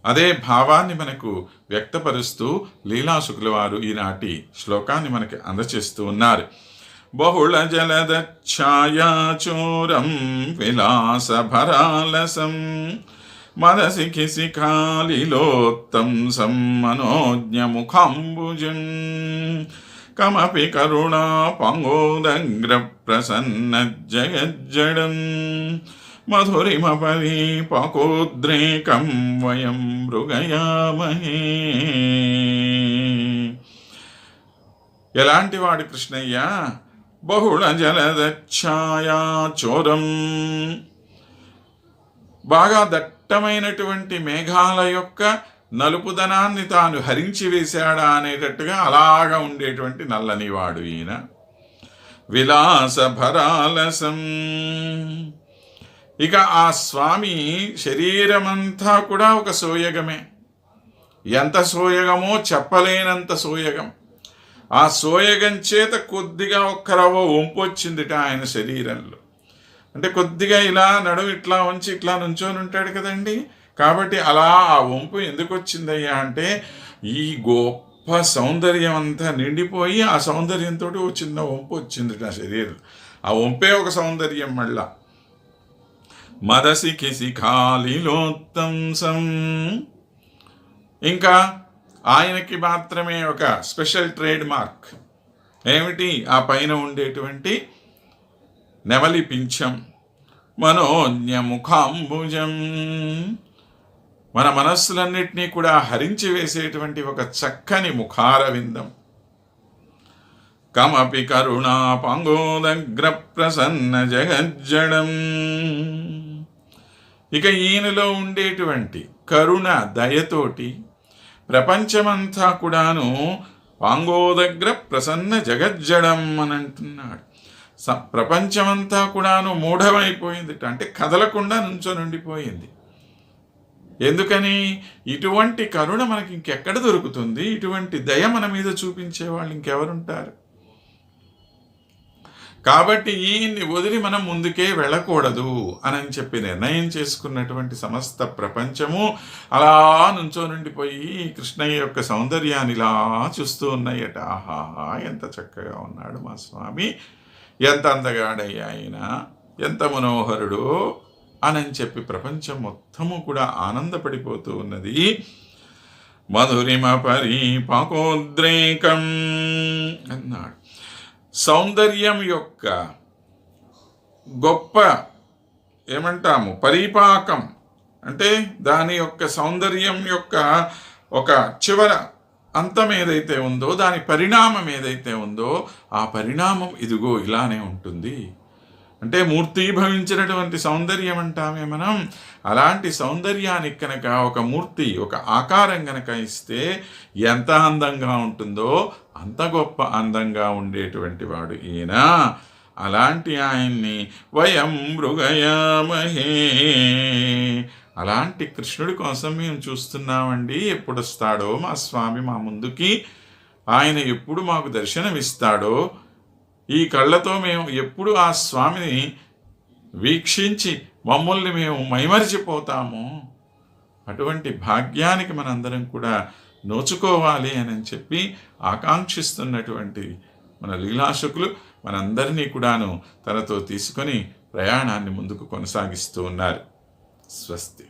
అదే భావాన్ని మనకు వ్యక్తపరుస్తూ లీలాశుకుల వారు ఈనాటి శ్లోకాన్ని మనకి అందచేస్తూ ఉన్నారు. బహుళ జలదఛాయాచూరం విలాసభరాలసం మదసి శిఖాలిలోత్తంసం మనోజ్ఞముఖాంబుజం కమపి కరుణా పంగోదగ్ర ప్రసన్న జగజ్జడం మధురిమపరి పకోద్రేకం వయం మృగయామహే. ఎలాంటి వాడు కృష్ణయ్య? బహుళ జలదఛాయా చోరం, బాగా దట్టమైనటువంటి మేఘాల యొక్క నలుపుదనాన్ని తాను హరించి వేశాడా అనేటట్టుగా అలాగా ఉండేటువంటి నల్లనివాడు ఈయన. విలాసభరాలసం, ఇక ఆ స్వామి శరీరమంతా కూడా ఒక సోయగమే. ఎంత సోయగమో చెప్పలేనంత సోయగం. ఆ సోయగం చేత కొద్దిగా ఒక్క రవ్వ వంపు వచ్చిందిట ఆయన శరీరంలో. అంటే కొద్దిగా ఇలా నడుము ఇట్లా ఉంచి ఇట్లా నుంచొని ఉంటాడు కదండి. కాబట్టి అలా ఆ వంపు ఎందుకు వచ్చిందయ్యా అంటే ఈ గొప్ప సౌందర్యం అంతా నిండిపోయి ఆ సౌందర్యంతో ఒక చిన్న వంపు వచ్చింది నా శరీరం. ఆ వంపే ఒక సౌందర్యం. మళ్ళా మదసికి శిఖాలిలోత్తంసం, ఇంకా ఆయనకి మాత్రమే ఒక స్పెషల్ ట్రేడ్ మార్క్ ఏమిటి? ఆ పైన ఉండేటువంటి నెమలి పింఛం. మనోజ్ఞముఖాంబుజం, మన మనస్సులన్నిటినీ కూడా హరించి వేసేటువంటి ఒక చక్కని ముఖార విందం. కమపి కరుణా పంగోదగ్ర ప్రసన్న జగజ్జడం, ఇక ఈయనలో ఉండేటువంటి కరుణ దయతోటి ప్రపంచమంతా కూడాను పాంగోదగ్ర ప్రసన్న జగజ్జడం అని అంటున్నాడు. ప్రపంచమంతా కూడాను మూఢమైపోయింది, అంటే కదలకుండా నుంచొని ఉండిపోయింది. ఎందుకని? ఇటువంటి కరుణ మనకి ఇంకెక్కడ దొరుకుతుంది? ఇటువంటి దయ మన మీద చూపించే వాళ్ళు ఇంకెవరుంటారు? కాబట్టి ఈయన్ని వదిలి మనం ముందుకే వెళ్ళకూడదు అని చెప్పి నిర్ణయం చేసుకున్నటువంటి సమస్త ప్రపంచము అలా నుంచోనుండిపోయి కృష్ణయ్య యొక్క సౌందర్యాన్ని ఇలా చూస్తూ ఉన్నాయట. ఆహాహా, ఎంత చక్కగా ఉన్నాడు మా స్వామి, ఎంత అందగాడయ్యా ఆయన, ఎంత మనోహరుడు అని చెప్పి ప్రపంచం మొత్తము కూడా ఆనందపడిపోతూ ఉన్నది. మధురిమ పరిపాకోద్రేకం అన్నాడు. సౌందర్యం యొక్క గొప్ప ఏమంటాము పరిపాకం అంటే దాని యొక్క సౌందర్యం యొక్క ఒక చివర అంతం ఏదైతే ఉందో, దాని పరిణామం ఏదైతే ఉందో, ఆ పరిణామం ఇదిగో ఇలానే ఉంటుంది. అంటే మూర్తీభవించినటువంటి సౌందర్యం అంటామే మనం. అలాంటి సౌందర్యానికి కనుక ఒక మూర్తి, ఒక ఆకారం కనుక ఇస్తే ఎంత అందంగా ఉంటుందో అంత గొప్ప అందంగా ఉండేటువంటి వాడు ఈయన. అలాంటి ఆయన్ని వయం మృగయామహే, అలాంటి కృష్ణుడి కోసం మేము చూస్తున్నామండి. ఎప్పుడు వస్తాడో మా స్వామి మా ముందుకి, ఆయన ఎప్పుడు మాకు దర్శనమిస్తాడో, ఈ కళ్ళతో మేము ఎప్పుడు ఆ స్వామిని వీక్షించి మమ్మల్ని మేము మైమరిచిపోతాము. అటువంటి భాగ్యానికి మనందరం కూడా నోచుకోవాలి అని చెప్పి ఆకాంక్షిస్తున్నటువంటి మన లీలాశకులు మనందరినీ కూడాను తనతో తీసుకొని ప్రయాణాన్ని ముందుకు కొనసాగిస్తూ ఉన్నారు. స్వస్తి.